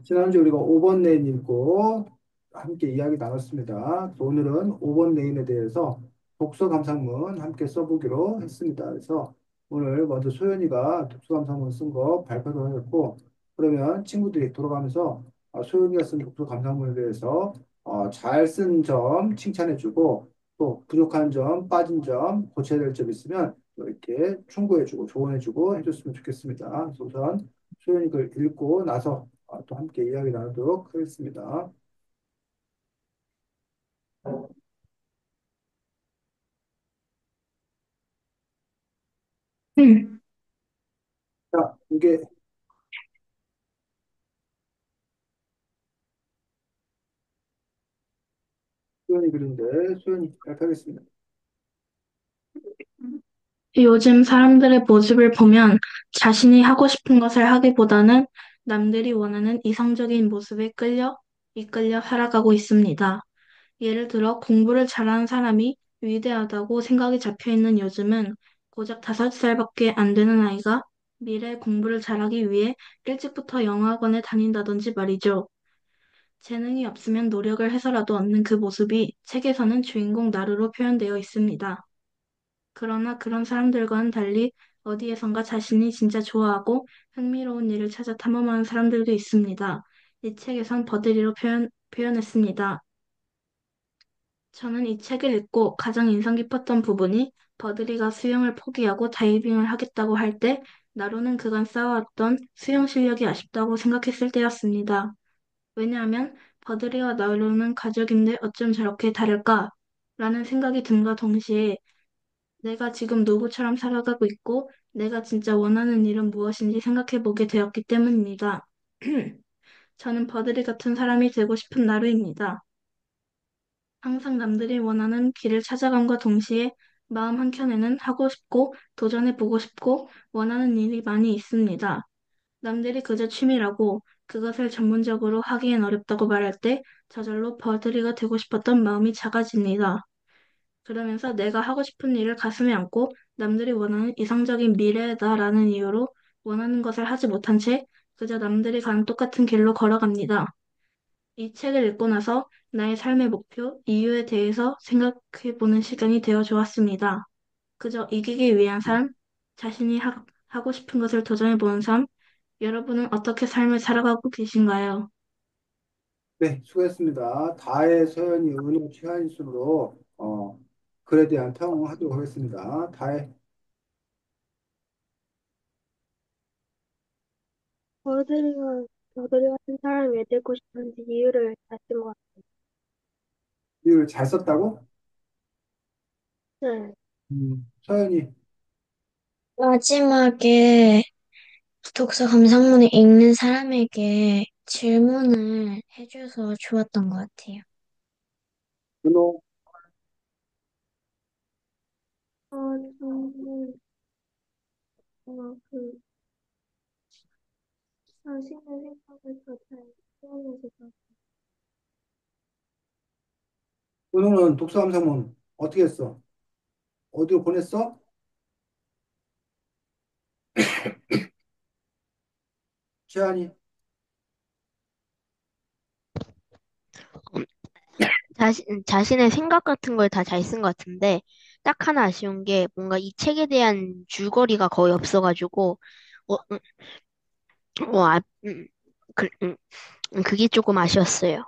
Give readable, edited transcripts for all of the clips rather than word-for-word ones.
지난주 우리가 5번 레인 읽고 함께 이야기 나눴습니다. 그래서 오늘은 5번 레인에 대해서 독서 감상문 함께 써보기로 했습니다. 그래서 오늘 먼저 소연이가 독서 감상문 쓴 거 발표도 하였고, 그러면 친구들이 돌아가면서 소연이가 쓴 독서 감상문에 대해서 잘 쓴 점 칭찬해주고, 또 부족한 점, 빠진 점, 고쳐야 될 점 있으면 또 이렇게 충고해주고 조언해주고 해줬으면 좋겠습니다. 그래서 우선 소연이 글 읽고 나서 또 함께 이야기 나누도록 하겠습니다. 음. 자, 이게 소연이 글인데, 소연이 발표하겠습니다. 요즘 사람들의 모습을 보면 자신이 하고 싶은 것을 하기보다는 남들이 원하는 이상적인 모습에 이끌려 살아가고 있습니다. 예를 들어 공부를 잘하는 사람이 위대하다고 생각이 잡혀 있는 요즘은 고작 5살밖에 안 되는 아이가 미래 공부를 잘하기 위해 일찍부터 영어학원에 다닌다든지 말이죠. 재능이 없으면 노력을 해서라도 얻는 그 모습이 책에서는 주인공 나루로 표현되어 있습니다. 그러나 그런 사람들과는 달리 어디에선가 자신이 진짜 좋아하고 흥미로운 일을 찾아 탐험하는 사람들도 있습니다. 이 책에선 버들이로 표현했습니다. 저는 이 책을 읽고 가장 인상 깊었던 부분이 버들이가 수영을 포기하고 다이빙을 하겠다고 할 때 나로는 그간 쌓아왔던 수영 실력이 아쉽다고 생각했을 때였습니다. 왜냐하면 버들이와 나로는 가족인데 어쩜 저렇게 다를까? 라는 생각이 든과 동시에 내가 지금 누구처럼 살아가고 있고 내가 진짜 원하는 일은 무엇인지 생각해 보게 되었기 때문입니다. 저는 버들이 같은 사람이 되고 싶은 나루입니다. 항상 남들이 원하는 길을 찾아감과 동시에 마음 한켠에는 하고 싶고 도전해 보고 싶고 원하는 일이 많이 있습니다. 남들이 그저 취미라고 그것을 전문적으로 하기엔 어렵다고 말할 때 저절로 버들이가 되고 싶었던 마음이 작아집니다. 그러면서 내가 하고 싶은 일을 가슴에 안고 남들이 원하는 이상적인 미래다라는 이유로 원하는 것을 하지 못한 채 그저 남들이 가는 똑같은 길로 걸어갑니다. 이 책을 읽고 나서 나의 삶의 목표, 이유에 대해서 생각해보는 시간이 되어 좋았습니다. 그저 이기기 위한 삶, 하고 싶은 것을 도전해보는 삶, 여러분은 어떻게 삶을 살아가고 계신가요? 네, 수고했습니다. 다의 소연이 은호 최한희 순으로 글에 대한 평하도록 하겠습니다. 다의 버들이가 버들이 같은 사람이 왜 되고 싶은지 이유를 찾은 것 이걸 잘 썼다고? 같아요. 소연이 마지막에 독서 감상문을 읽는 사람에게 질문을 해줘서 좋았던 것 같아요. 은호 저는 그 자신의 생각을 더 잘 표현해서 은호는 독서 감상문 어떻게 했어? 어디로 보냈어? 최한이 자신의 생각 같은 걸 다 잘 쓴 것 같은데, 딱 하나 아쉬운 게 뭔가 이 책에 대한 줄거리가 거의 없어가지고, 어, 어, 아, 그, 그게 조금 아쉬웠어요.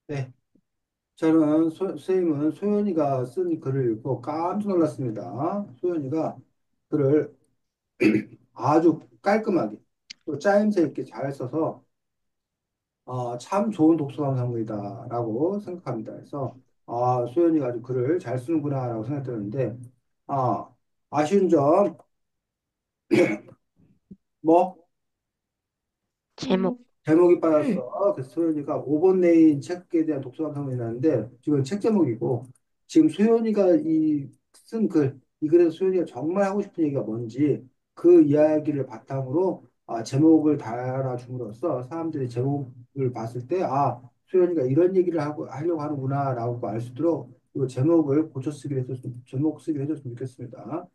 네. 저는 선생님은 소연이가 쓴 글을 읽고 깜짝 놀랐습니다. 소연이가 글을 아주 깔끔하게 또 짜임새 있게 잘 써서 참 좋은 독서 감상문이다라고 생각합니다. 그래서 소연이가 아주 글을 잘 쓰는구나라고 생각했는데 아, 아쉬운 점 뭐? 제목. 제목이 음, 빠졌어. 그래서 소연이가 5번 내인 책에 대한 독서 감상문이 나는데 지금 책 제목이고 지금 소연이가 쓴 글, 이 글에서 소연이가 정말 하고 싶은 얘기가 뭔지 그 이야기를 바탕으로 제목을 달아줌으로써 사람들이 제목을 봤을 때 소연이가 이런 얘기를 하려고 하는구나라고 알 수 있도록 이 제목을 고쳐 쓰기를 해줬으면, 제목 쓰기를 해줬으면 좋겠습니다.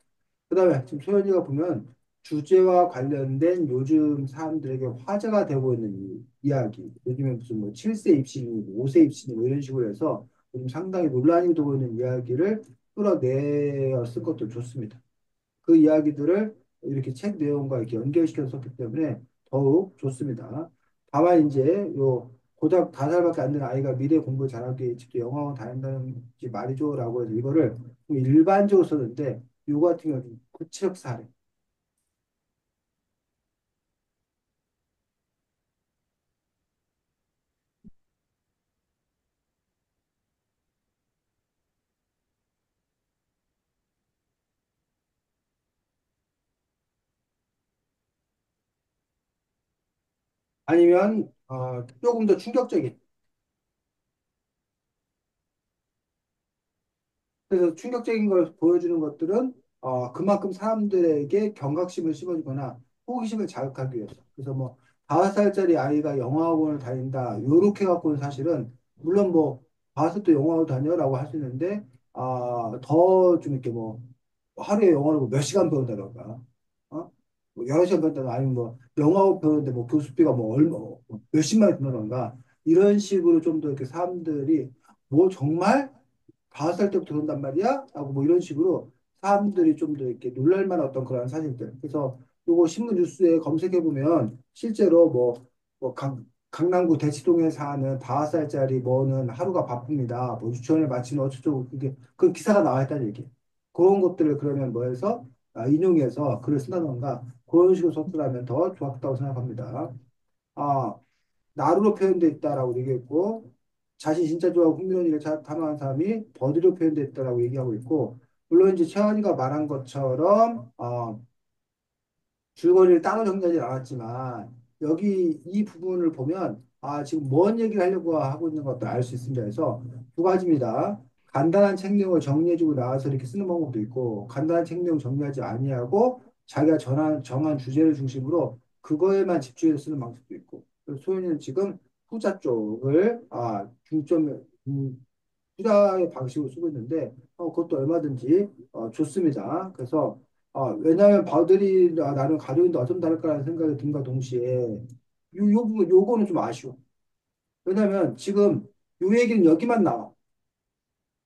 그 다음에 지금 소연이가 보면 주제와 관련된 요즘 사람들에게 화제가 되고 있는 이야기. 요즘에 무슨 뭐 7세 입신이, 5세 입신이 뭐 이런 식으로 해서 요즘 상당히 논란이 되고 있는 이야기를 끌어내어 쓴 것도 좋습니다. 그 이야기들을 이렇게 책 내용과 이렇게 연결시켜서 썼기 때문에 더욱 좋습니다. 다만 이제 요 고작 5살밖에 안 된 아이가 미래 공부 잘하기 위해 직접 영어학원 다닌다는 게 말이죠라고 해서 이거를 좀 일반적으로 썼는데 요거 같은 경우는 구체적 사례. 아니면 조금 더 충격적인. 그래서 충격적인 걸 보여주는 것들은 그만큼 사람들에게 경각심을 심어주거나 호기심을 자극하기 위해서. 그래서 뭐 5살짜리 아이가 영어학원을 다닌다. 요렇게 갖고는 사실은 물론 뭐 5살 때 영어학원 다녀라고 할 수 있는데 더 좀 이렇게 뭐 하루에 영어를 뭐몇 시간 배운다던가 뭐 여러 시간 배운다던가 아니면 뭐 영어학원 배우는데 뭐 교수비가 뭐 얼마 뭐 몇십만 원 든다던가 이런 식으로 좀 더 이렇게 사람들이 뭐 정말 5살 때부터 그런단 말이야? 하고 뭐 이런 식으로 사람들이 좀 더 이렇게 놀랄 만한 어떤 그런 사실들. 그래서 요거 신문 뉴스에 검색해 보면 실제로 뭐 강남구 대치동에 사는 5살짜리 뭐는 하루가 바쁩니다. 뭐 유치원을 마치면 어쩌고 그게 그 기사가 나와 있다는 얘기. 그런 것들을 그러면 뭐 해서 인용해서 글을 쓴다던가 그런 식으로 썼더라면 더 좋았다고 생각합니다. 아, 나루로 표현돼 있다라고 얘기했고 자신 진짜 좋아하고 흥미로운 일을 탐구하는 사람이 버디로 표현돼 있다라고 얘기하고 있고 물론 이제 채원이가 말한 것처럼 줄거리를 따로 정리하지 않았지만 여기 이 부분을 보면 지금 뭔 얘기를 하려고 하고 있는 것도 알 수 있습니다. 그래서 두 가지입니다. 간단한 책 내용을 정리해주고 나와서 이렇게 쓰는 방법도 있고 간단한 책 내용 정리하지 아니하고 자기가 정한 주제를 중심으로 그거에만 집중해서 쓰는 방식도 있고 그래서 소연이는 지금 후자 쪽을 중점 투자의 방식으로 쓰고 있는데 그것도 얼마든지 좋습니다. 그래서 왜냐하면 바우들이 나는 가족인데 어쩜 다를까라는 생각이 든과 동시에 요 부분 요거는 좀 아쉬워. 왜냐하면 지금 요 얘기는 여기만 나와.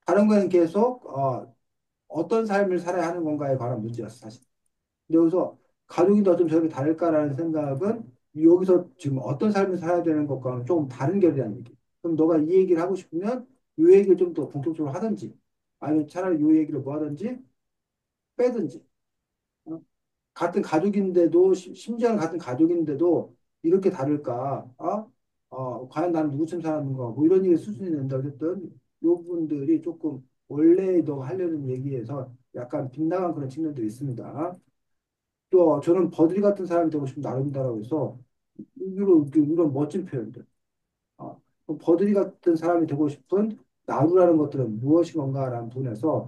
다른 거는 계속 어떤 삶을 살아야 하는 건가에 관한 문제였어 사실. 근데 여기서 가족인데 어쩜 저렇게 다를까라는 생각은 여기서 지금 어떤 삶을 살아야 되는 것과는 조금 다른 결이라는 얘기. 그럼 너가 이 얘기를 하고 싶으면 이 얘기를 좀 더 본격적으로 하든지 아니면 차라리 이 얘기를 뭐 하든지 빼든지. 어? 같은 가족인데도 심지어는 같은 가족인데도 이렇게 다를까? 과연 나는 누구처럼 사는가? 뭐 이런 얘기 수준이 된다. 어쨌든 요 부분들이 조금 원래 너 하려는 얘기에서 약간 빗나간 그런 측면들이 있습니다. 또 저는 버들이 같은 사람이 되고 싶은 나름이다라고 해서 이런 멋진 표현들. 버들이 같은 사람이 되고 싶은 나루라는 것들은 무엇인 건가라는 부분에서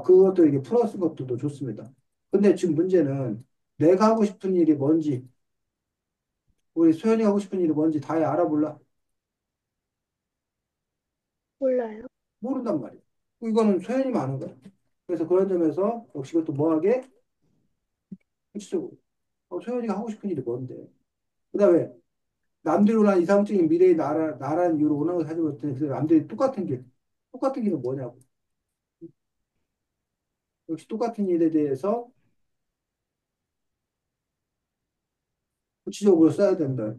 그것도 이게 풀어쓴 것들도 좋습니다. 근데 지금 문제는 내가 하고 싶은 일이 뭔지 우리 소연이 하고 싶은 일이 뭔지 다 알아볼라 몰라요. 모른단 말이야. 이거는 소연이만 아는 거야. 그래서 그런 점에서 역시 그것도 뭐하게 구체적으로 소연이가 하고 싶은 일이 뭔데? 그다음에 남들이 원하는 이상적인 미래의 나라는 이유로 원하는 걸 가지고 있더니 그 남들이 똑같은 길은 뭐냐고. 역시 똑같은 일에 대해서 구체적으로 써야 된다.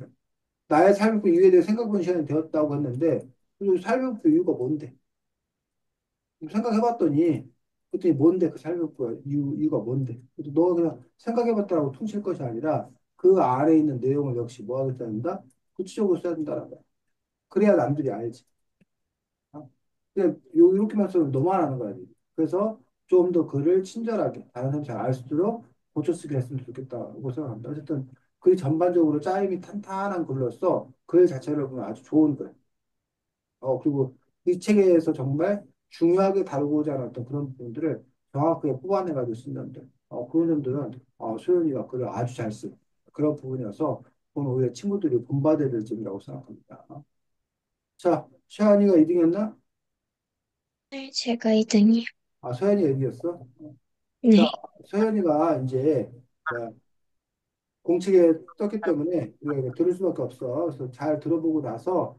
나의 삶의 이유에 대해 생각해보는 시간이 되었다고 했는데, 그 삶의 이유가 뭔데? 생각해봤더니, 그랬더니 뭔데? 그 삶의 이유가 뭔데? 그래서 너 그냥 생각해봤다라고 퉁칠 것이 아니라, 그 아래에 있는 내용을 역시 뭐 하겠다 된다? 구체적으로 써야 된다는 거야. 그래야 남들이 알지. 그냥 이렇게만 쓰면 너만 하는 거야. 그래서 좀 더 글을 친절하게 다른 사람이 잘 알 수 있도록 고쳐 쓰기 했으면 좋겠다고 생각합니다. 어쨌든 글이 전반적으로 짜임이 탄탄한 글로서 글 자체를 보면 아주 좋은 글. 그리고 이 책에서 정말 중요하게 다루고자 하는 어떤 그런 부분들을 정확하게 뽑아내가지고 쓴 점들. 그런 점들은 소연이가 글을 아주 잘 쓴 그런 부분이어서 오늘 오히려 친구들이 본받아야 될 점이라고 생각합니다. 자, 시안이가 2등이었나? 네, 제가 2등이요. 서연이가 2등이었어? 자, 네. 서연이가 이제 뭐야, 공책에 떴기 때문에 우리가 이거 들을 수밖에 없어. 그래서 잘 들어보고 나서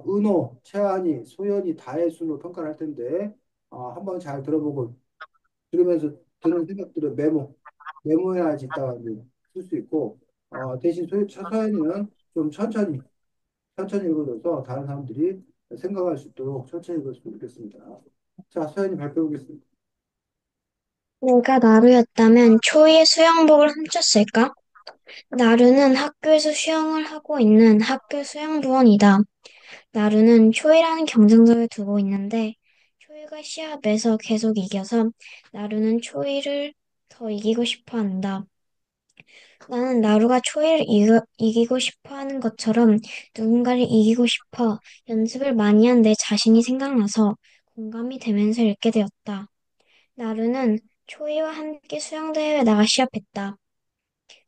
은호, 채안이, 소연이 다의 순으로 평가를 할 텐데 한번 잘 들어보고 들으면서 드는 생각들을 메모해야지 이따가 쓸 수 있고 대신 서연이는 좀 천천히 읽어줘서 다른 사람들이 생각할 수 있도록 천천히 읽었으면 좋겠습니다. 자, 서연이 발표해 보겠습니다. 내가 나루였다면 초이의 수영복을 훔쳤을까? 나루는 학교에서 수영을 하고 있는 학교 수영부원이다. 나루는 초이라는 경쟁자를 두고 있는데 초이가 시합에서 계속 이겨서 나루는 초이를 더 이기고 싶어 한다. 나는 나루가 초이를 이기고 싶어 하는 것처럼 누군가를 이기고 싶어 연습을 많이 한 내 자신이 생각나서 공감이 되면서 읽게 되었다. 나루는 초이와 함께 수영대회에 나가 시합했다.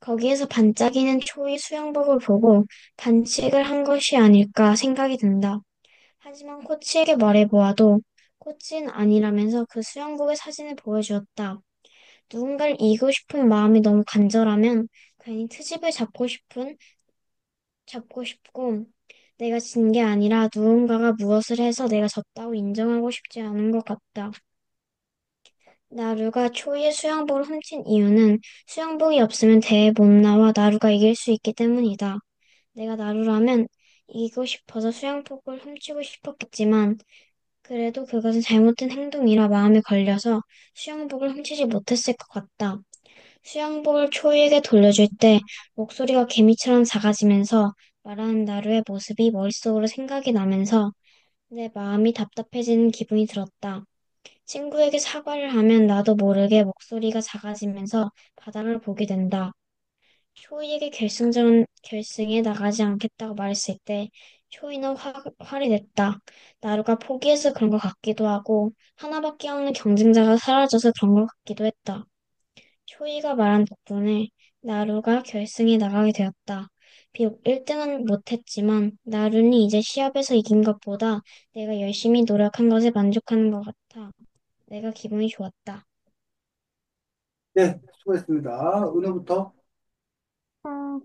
거기에서 반짝이는 초이 수영복을 보고 반칙을 한 것이 아닐까 생각이 든다. 하지만 코치에게 말해보아도 코치는 아니라면서 그 수영복의 사진을 보여주었다. 누군가를 이기고 싶은 마음이 너무 간절하면 괜히 트집을 잡고 싶고 내가 진 게 아니라 누군가가 무엇을 해서 내가 졌다고 인정하고 싶지 않은 것 같다. 나루가 초이의 수영복을 훔친 이유는 수영복이 없으면 대회에 못 나와 나루가 이길 수 있기 때문이다. 내가 나루라면 이기고 싶어서 수영복을 훔치고 싶었겠지만 그래도 그것은 잘못된 행동이라 마음에 걸려서 수영복을 훔치지 못했을 것 같다. 수영복을 초이에게 돌려줄 때 목소리가 개미처럼 작아지면서 말하는 나루의 모습이 머릿속으로 생각이 나면서 내 마음이 답답해지는 기분이 들었다. 친구에게 사과를 하면 나도 모르게 목소리가 작아지면서 바다를 보게 된다. 초이에게 결승에 나가지 않겠다고 말했을 때 초이는 화를 냈다. 나루가 포기해서 그런 것 같기도 하고 하나밖에 없는 경쟁자가 사라져서 그런 것 같기도 했다. 초이가 말한 덕분에 나루가 결승에 나가게 되었다. 비록 1등은 못했지만 나루는 이제 시합에서 이긴 것보다 내가 열심히 노력한 것에 만족하는 것 같아. 내가 기분이 좋았다. 네, 수고했습니다. 은호부터.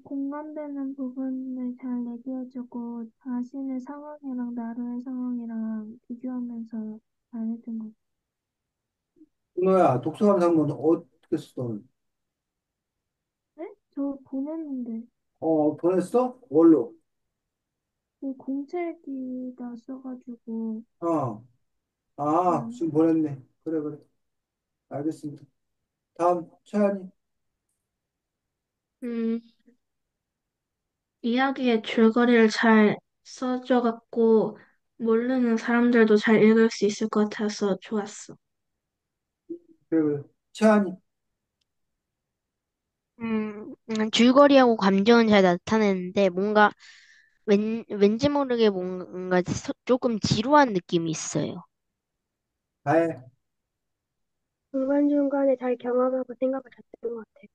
공감되는 부분을 잘 얘기해주고 자신의 상황이랑 나로의 상황이랑 비교하면서 잘해준 것 은호야, 독서감상문 어떻게 써? 같아요. 저 보냈는데 보냈어? 뭘로? 그 공책이다 써가지고 어, 네. 지금 보냈네. 그래, 그래. 알겠습니다. 다음, 최한이. 음, 이야기의 줄거리를 잘 써줘갖고 모르는 사람들도 잘 읽을 수 있을 것 같아서 좋았어. 그래, 그래. 최한이. 줄거리하고 감정은 잘 나타내는데 뭔가 왠지 모르게 뭔가 조금 지루한 느낌이 있어요. 다해. 중간중간에 잘 경험하고 생각을 잘 했던 것 같아요.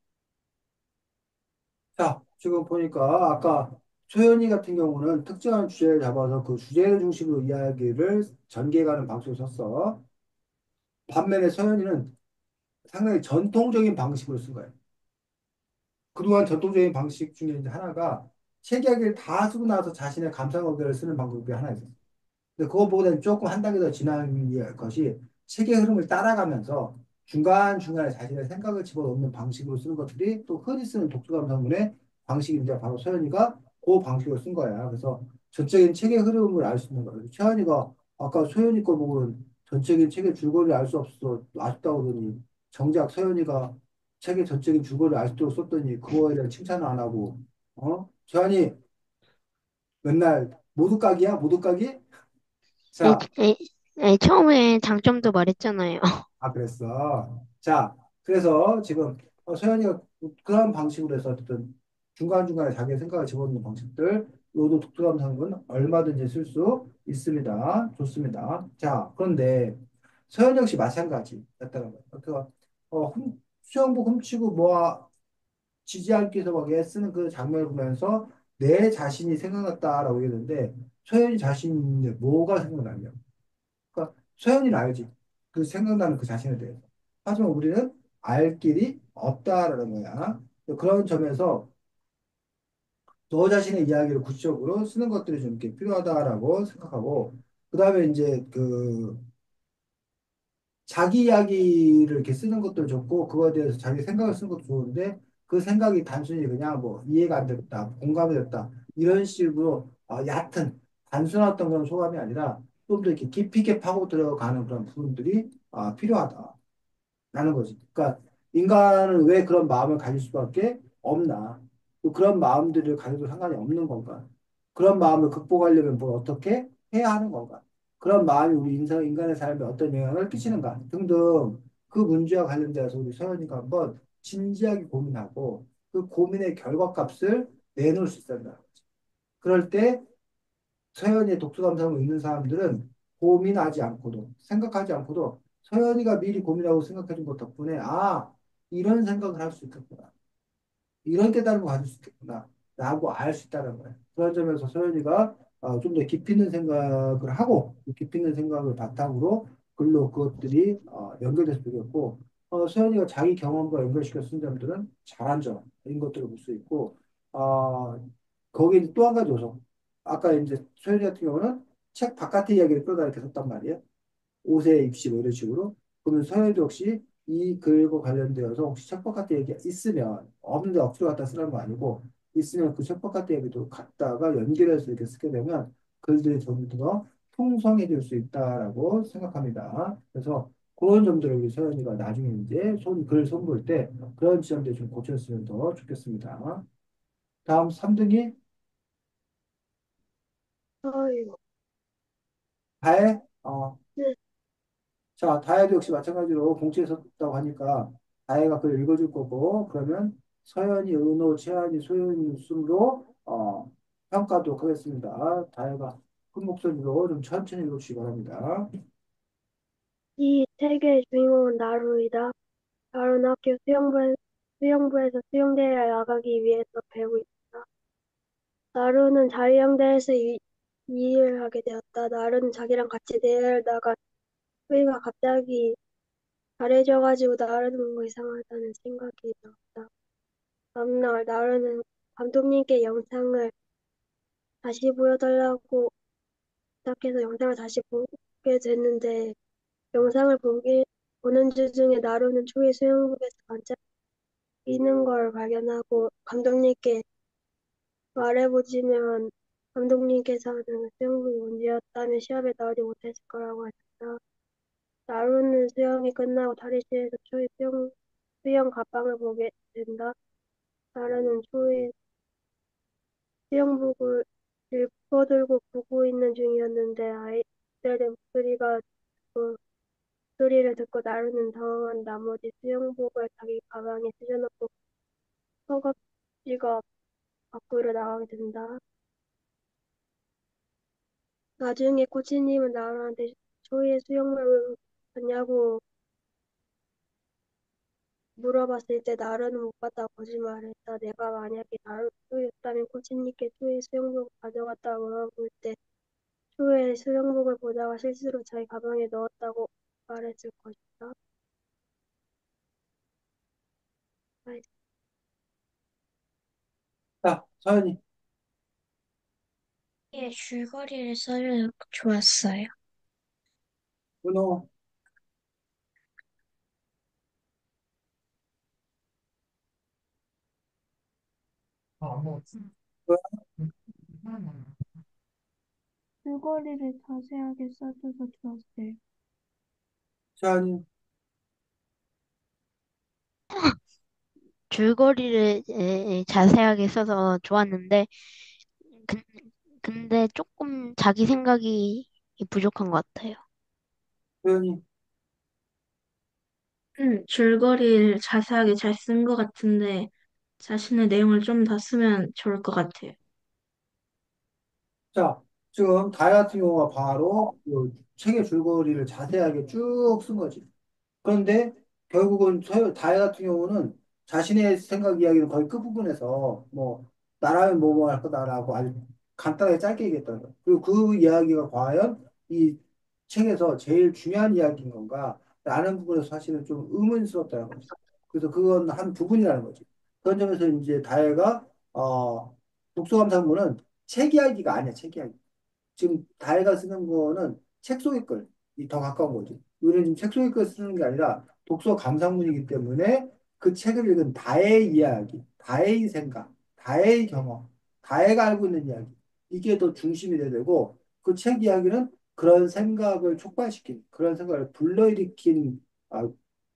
자, 지금 보니까 아까 소연이 같은 경우는 특정한 주제를 잡아서 그 주제를 중심으로 이야기를 전개해가는 방식을 썼어. 반면에 서연이는 상당히 전통적인 방식으로 쓴 거예요. 그동안 전통적인 방식 중에 이제 하나가 책 이야기를 다 쓰고 나서 자신의 감상어들을 쓰는 방법이 하나 있었어요. 근데 그거보다는 조금 한 단계 더 진한 것이 책의 흐름을 따라가면서 중간중간에 자신의 생각을 집어넣는 방식으로 쓰는 것들이 또 흔히 쓰는 독서감상문의 방식인데 바로 서연이가 그 방식으로 쓴 거야. 그래서 전적인 책의 흐름을 알 수 있는 거야. 최한이가 아까 소연이 거 보고는 전적인 책의 줄거리를 알 수 없어 아쉽다고 그러더니 정작 서연이가 책의 전적인 줄거리를 알 수 있도록 썼더니 그거에 대한 칭찬을 안 하고 최한이 맨날 모두 까기야? 모두 까기? 에, 자, 에, 처음에 장점도 말했잖아요. 그랬어. 자, 그래서 지금 소연이가 그런 방식으로 해서 어쨌든 중간중간에 자기의 생각을 집어넣는 방식들, 로도 독특감상은 얼마든지 쓸 수 있습니다. 좋습니다. 자, 그런데 서현 역시 마찬가지. 였다는 거예요. 그러니까 수영복 훔치고 뭐 지지 않기 위해서 막 애쓰는 그 장면을 보면서 내 자신이 생각났다라고 얘기했는데 소연이 자신이 뭐가 생각나냐? 그러니까 소연이는 알지. 그 생각나는 그 자신에 대해서. 하지만 우리는 알 길이 없다라는 거야. 그런 점에서 너 자신의 이야기를 구체적으로 쓰는 것들이 좀 이렇게 필요하다라고 생각하고, 그 다음에 이제 자기 이야기를 이렇게 쓰는 것도 좋고, 그거에 대해서 자기 생각을 쓰는 것도 좋은데, 그 생각이 단순히 그냥 뭐 이해가 안 됐다, 공감이 됐다, 이런 식으로 얕은, 단순했던 그런 소감이 아니라 좀 더 이렇게 깊이 있게 파고 들어가는 그런 부분들이 필요하다. 라는 거지. 그러니까 인간은 왜 그런 마음을 가질 수밖에 없나? 또 그런 마음들을 가져도 상관이 없는 건가? 그런 마음을 극복하려면 뭘 어떻게 해야 하는 건가? 그런 마음이 우리 인간의 삶에 어떤 영향을 끼치는가? 등등 그 문제와 관련돼서 우리 서연이가 한번 진지하게 고민하고 그 고민의 결과값을 내놓을 수 있단다. 그럴 때 서연이의 독서 감상을 읽는 사람들은 고민하지 않고도 생각하지 않고도 서연이가 미리 고민하고 생각해 준 것 덕분에 이런 생각을 할 수 있겠구나. 이런 깨달음을 가질 수 있겠구나. 라고 알 수 있다는 거예요. 그런 점에서 서연이가 좀 더 깊이 있는 생각을 하고 그 깊이 있는 생각을 바탕으로 글로 그것들이 연결돼서 되겠고 서연이가 자기 경험과 연결시켜 쓴 점들은 잘한 점인 것들을 볼 수 있고 어, 거기에 또 한 가지 요소. 아까 이제 서연이 같은 경우는 책 바깥의 이야기를 끌어다가 계속 단 말이에요. 옷에 입시 뭐 이런 식으로. 그러면 서해도 역시 이 글과 관련되어서 혹시 척박 같은 얘기가 있으면 없는데 억지로 갖다 쓰라는 거 아니고 있으면 그 척박 같은 얘기도 갖다가 연결해서 이렇게 쓰게 되면 글들이 좀 더 풍성해질 수 있다라고 생각합니다. 그래서 그런 점들을 우리 서현이가 나중에 이제 글 손볼 때 그런 지점들 좀 고쳤으면 더 좋겠습니다. 다음 3등이 아이고, 다해. 네, 자, 다혜도 역시 마찬가지로 공지에 썼다고 하니까 다혜가 그걸 읽어줄 거고 그러면 서연이, 은호, 채연이, 소연이 순으로 평가하도록 하겠습니다. 다혜가 큰 목소리로 좀 천천히 읽어주시기 바랍니다. 이 책의 주인공은 나루이다. 나루는 학교 수영부에서 수영대회에 나가기 위해서 배우고 있다. 나루는 자유형대에서 일을 하게 되었다. 나루는 자기랑 같이 대회를 나간 소희가 갑자기 잘해져가지고 나루는 뭔가 이상하다는 생각이 들었다. 다음날 나루는 감독님께 영상을 다시 보여달라고 부탁해서 영상을 다시 보게 됐는데 보는 중에 나루는 초이 수영복에서 반짝이는 걸 발견하고 감독님께 말해보지만 감독님께서는 수영복이 문제였다면 시합에 나오지 못했을 거라고 하셨다. 나루는 수영이 끝나고 탈의실에서 초이 수영 가방을 보게 된다. 나루는 초이 수영복을 들고 보고 있는 중이었는데 아이들의 목소리를 듣고 나루는 당황한 나머지 수영복을 자기 가방에 찢어놓고 허겁지겁 밖으로 나가게 된다. 나중에 코치님은 나루한테 초이의 수영복을 봤냐고 물어봤을 때 나루는 못 봤다고 거짓말했다. 내가 만약에 나루였다면 코치님께 초이의 수영복을 가져갔다고 물어볼 때 초이의 수영복을 보다가 실수로 자기 가방에 넣었다고 말했을 것이다. 아이, 자, 서연이, 예, 줄거리를 써줘서 좋았어요. 은호, 줄거리를 자세하게 써줘서 좋았어요. 채연이. 줄거리를 자세하게 써서 좋았는데, 근, 근데 조금 자기 생각이 부족한 것 같아요. 소연이. 줄거리를 자세하게 잘 쓴 것 같은데 자신의 내용을 좀 더 쓰면 좋을 것 같아요. 자, 지금 다혜 같은 경우가 바로 그 책의 줄거리를 자세하게 쭉 쓴 거지. 그런데 결국은 다혜 같은 경우는 자신의 생각 이야기는 거의 끝부분에서 뭐 나라면 뭐뭐 할 거다라고 아주 간단하게 짧게 얘기했다는 거예요. 그리고 그 이야기가 과연 이 책에서 제일 중요한 이야기인 건가? 라는 부분에서 사실은 좀 의문스럽다는 거지. 그래서 그건 한 부분이라는 거지. 그런 점에서 이제 다혜가 독서감상문은 책 이야기가 아니야, 책 이야기. 지금 다혜가 쓰는 거는 책 속의 글, 이 더 가까운 거지. 우리는 지금 책 속의 글 쓰는 게 아니라 독서 감상문이기 때문에 그 책을 읽은 다혜의 이야기, 다혜의 생각, 다혜의 경험, 다혜가 알고 있는 이야기. 이게 더 중심이 돼야 되고 그 책 이야기는 그런 생각을 촉발시킨, 그런 생각을 불러일으킨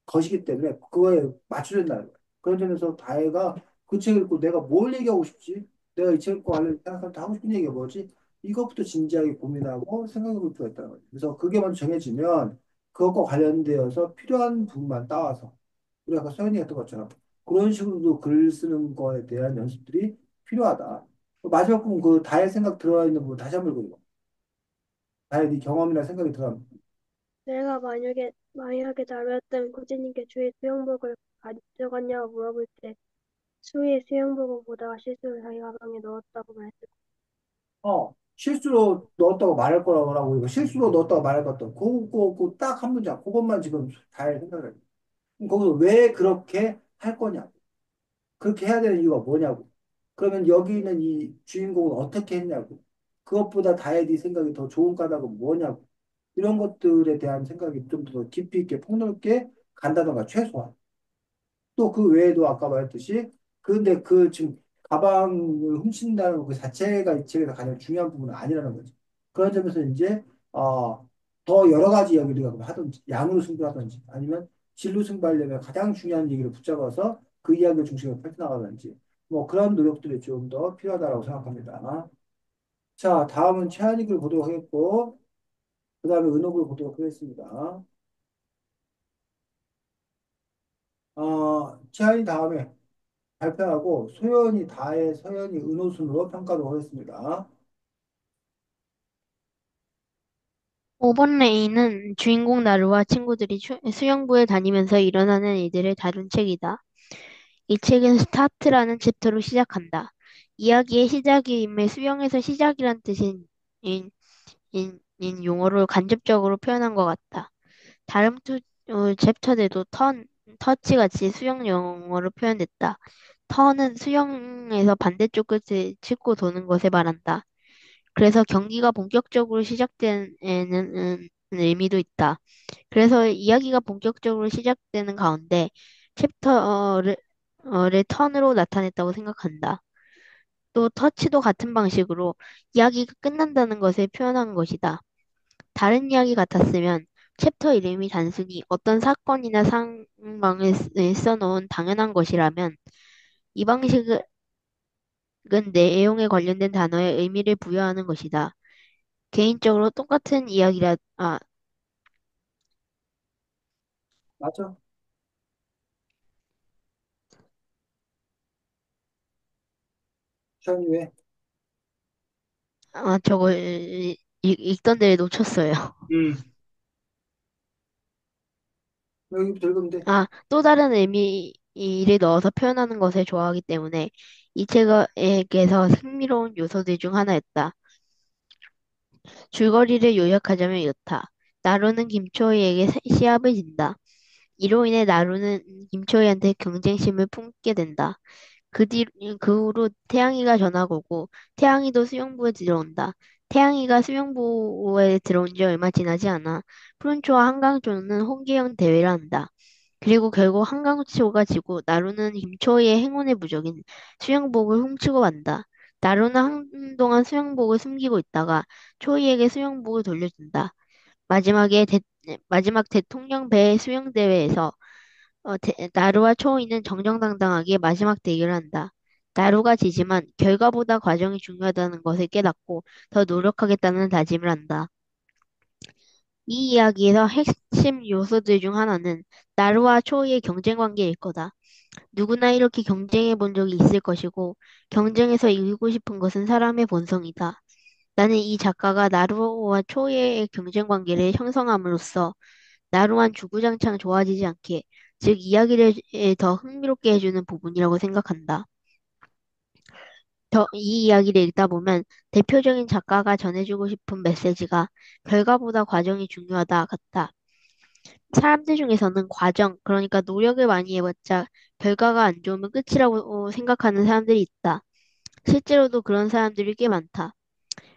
것이기 때문에 그거에 맞춰진다는 거야. 그런 점에서 다혜가 그 책 읽고 내가 뭘 얘기하고 싶지? 내가 이 책과 관련해서 생각할 때 하고 싶은 얘기가 뭐지? 이것부터 진지하게 고민하고 생각해 볼 필요가 있다는 거죠. 그래서 그게 먼저 정해지면 그것과 관련되어서 필요한 부분만 따와서 우리가 아까 서현이 했던 것처럼 그런 식으로도 글 쓰는 거에 대한 연습들이 필요하다. 마지막 부분 그 다의 생각 들어가 있는 부분 다시 한번 읽어봐. 다의 네 경험이나 생각이 들어가. 내가 만약에 나루였다면 코치님께 주의 수영복을 가져갔냐고 물어볼 때 수의 수영복을 보다가 실수로 자기 가방에 넣었다고 말했을 실수로 넣었다고 말할 거라고 이거 실수로 넣었다고 말할 것 같다. 그거 딱 한 문장. 그것만 지금 다의 생각을 해. 그럼 거기서 왜 그렇게 할 거냐? 그렇게 해야 되는 이유가 뭐냐고. 그러면 여기 있는 이 주인공은 어떻게 했냐고. 그것보다 다혜디 생각이 더 좋은 까닭은 뭐냐고. 이런 것들에 대한 생각이 좀 더 깊이 있게 폭넓게 간다던가 최소한. 또 그 외에도 아까 말했듯이 근데 그 지금 가방을 훔친다는 그 자체가 이 책에서 가장 중요한 부분은 아니라는 거지. 그런 점에서 이제 더 여러 가지 이야기를 하든지 양으로 승부하든지 아니면 질로 승부하려면 가장 중요한 얘기를 붙잡아서 그 이야기를 중심으로 펼쳐나가든지 뭐 그런 노력들이 좀 더 필요하다고 생각합니다. 자, 다음은 최한익을 보도록 하겠고 그 다음에 은옥을 보도록 하겠습니다. 최한이 다음에 발표하고 소연이 다의 서연이 은호순으로 평가를 하겠습니다. 5번 레인은 주인공 나루와 친구들이 수영부에 다니면서 일어나는 일들을 다룬 책이다. 이 책은 스타트라는 챕터로 시작한다. 이야기의 시작임을 수영에서 시작이란 뜻인 용어로 간접적으로 표현한 것 같다. 다른 챕터들도 터치 같이 수영 용어로 표현됐다. 턴은 수영에서 반대쪽 끝을 짚고 도는 것을 말한다. 그래서 경기가 본격적으로 시작되는 의미도 있다. 그래서 이야기가 본격적으로 시작되는 가운데 챕터를 턴으로 나타냈다고 생각한다. 또 터치도 같은 방식으로 이야기가 끝난다는 것을 표현한 것이다. 다른 이야기 같았으면 챕터 이름이 단순히 어떤 사건이나 상황을 써놓은 당연한 것이라면 이 방식은 내용에 관련된 단어에 의미를 부여하는 것이다. 개인적으로 똑같은 맞죠? 최한이 왜? 저거 읽던 데를 놓쳤어요. 음. 여기부터 읽으면 돼. 또 다른 의미를 넣어서 표현하는 것을 좋아하기 때문에 이 책에서 흥미로운 요소들 중 하나였다. 줄거리를 요약하자면 이렇다. 나루는 김초희에게 시합을 진다. 이로 인해 나루는 김초희한테 경쟁심을 품게 된다. 그 후로 태양이가 전화가 오고 태양이도 수영부에 들어온다. 태양이가 수영부에 들어온 지 얼마 지나지 않아 푸른초와 한강초는 홍계영 대회를 한다. 그리고 결국 한강초가 지고 나루는 김초희의 행운의 부적인 수영복을 훔치고 만다. 나루는 한동안 수영복을 숨기고 있다가 초희에게 수영복을 돌려준다. 마지막에 마지막 대통령 배 수영대회에서 나루와 초이는 정정당당하게 마지막 대결을 한다. 나루가 지지만 결과보다 과정이 중요하다는 것을 깨닫고 더 노력하겠다는 다짐을 한다. 이 이야기에서 핵심 요소들 중 하나는 나루와 초이의 경쟁 관계일 거다. 누구나 이렇게 경쟁해 본 적이 있을 것이고, 경쟁에서 이기고 싶은 것은 사람의 본성이다. 나는 이 작가가 나루와 초이의 경쟁 관계를 형성함으로써 나루한 주구장창 좋아지지 않게, 즉 이야기를 더 흥미롭게 해주는 부분이라고 생각한다. 이 이야기를 읽다 보면 대표적인 작가가 전해주고 싶은 메시지가 결과보다 과정이 중요하다 같다. 사람들 중에서는 과정, 그러니까 노력을 많이 해봤자 결과가 안 좋으면 끝이라고 생각하는 사람들이 있다. 실제로도 그런 사람들이 꽤 많다.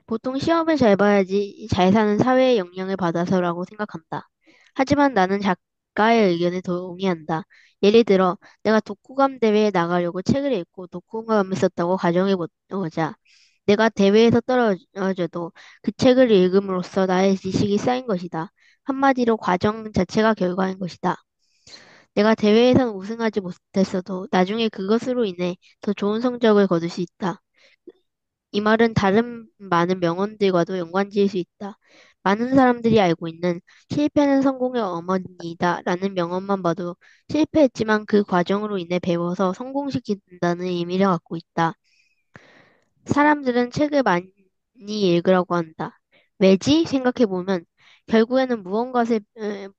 보통 시험을 잘 봐야지 잘 사는 사회의 영향을 받아서라고 생각한다. 하지만 나는 작가의 의견에 동의한다. 예를 들어, 내가 독후감 대회에 나가려고 책을 읽고 독후감을 썼다고 가정해보자. 내가 대회에서 떨어져도 그 책을 읽음으로써 나의 지식이 쌓인 것이다. 한마디로 과정 자체가 결과인 것이다. 내가 대회에선 우승하지 못했어도 나중에 그것으로 인해 더 좋은 성적을 거둘 수 있다. 이 말은 다른 많은 명언들과도 연관지을 수 있다. 많은 사람들이 알고 있는 실패는 성공의 어머니다 라는 명언만 봐도 실패했지만 그 과정으로 인해 배워서 성공시킨다는 의미를 갖고 있다. 사람들은 책을 많이 읽으라고 한다. 왜지? 생각해보면 결국에는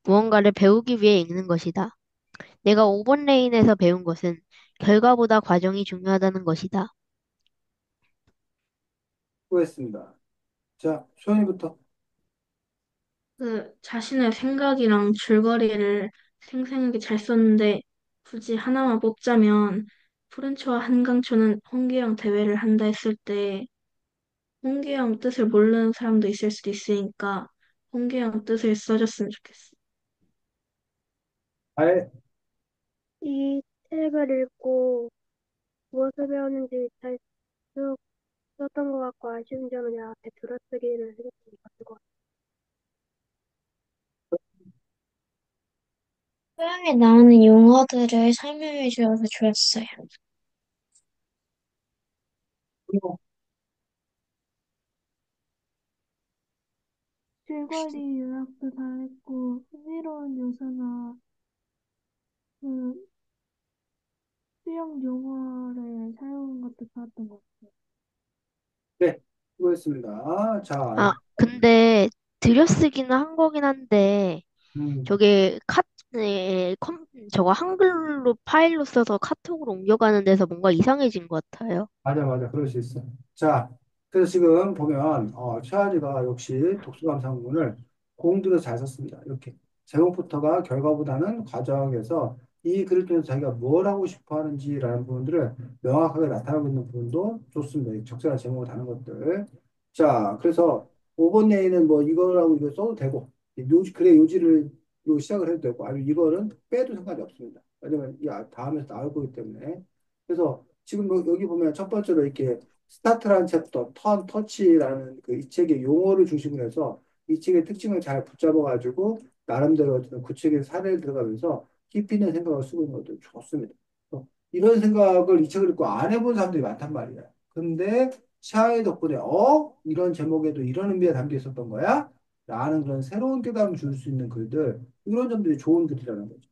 무언가를 배우기 위해 읽는 것이다. 내가 5번 레인에서 배운 것은 결과보다 과정이 중요하다는 것이다. 수고했습니다. 자, 소연이부터. 자신의 생각이랑 줄거리를 생생하게 잘 썼는데 굳이 하나만 뽑자면 푸른초와 한강초는 홍계영 대회를 한다 했을 때 홍계영 뜻을 모르는 사람도 있을 수도 있으니까 홍계영 뜻을 써줬으면 좋겠어. 알, 이 책을 읽고 무엇을 배웠는지 잘 쭉 썼던 것 같고 아쉬운 점은 앞에 들어쓰기를 생각해 봤을 것 같아요. 소양에 나오는 용어들을 설명해 주어서 좋았어요. 줄거리 요약도 잘했고 흥미로운 요소나 그 수영 용어를 사용한 것도 좋았던 것 같아요. 네, 수고했습니다. 자, 아, 근데 들여쓰기는 한 거긴 한데 음, 저게 저거 한글로 파일로 써서 카톡으로 옮겨가는 데서 뭔가 이상해진 것 같아요. 맞아, 맞아. 그럴 수 있어. 자, 그래서 지금 보면, 최하리가 역시 독수감상문을 공들여 잘 썼습니다. 이렇게. 제목부터가 결과보다는 과정에서 이 글을 통해서 자기가 뭘 하고 싶어 하는지라는 부분들을 명확하게 나타나고 있는 부분도 좋습니다. 이 적절한 제목을 다는 것들. 자, 그래서 5번 내에는 뭐 이거라고 이거 써도 되고, 글의 요지를 요 시작을 해도 되고, 아니면 이거는 빼도 상관이 없습니다. 왜냐면 이 다음에서 나올 거기 때문에. 그래서 지금 여기 보면 첫 번째로 이렇게 스타트라는 챕터, 턴, 터치라는 그 이 책의 용어를 중심으로 해서 이 책의 특징을 잘 붙잡아가지고 나름대로 어떤 구체적인 사례를 들어가면서 깊이 있는 생각을 쓰고 있는 것도 좋습니다. 이런 생각을 이 책을 읽고 안 해본 사람들이 많단 말이야. 근데 샤의 덕분에 이런 제목에도 이런 의미가 담겨 있었던 거야? 라는 그런 새로운 깨달음을 줄 수 있는 글들, 이런 점들이 좋은 글이라는 거죠.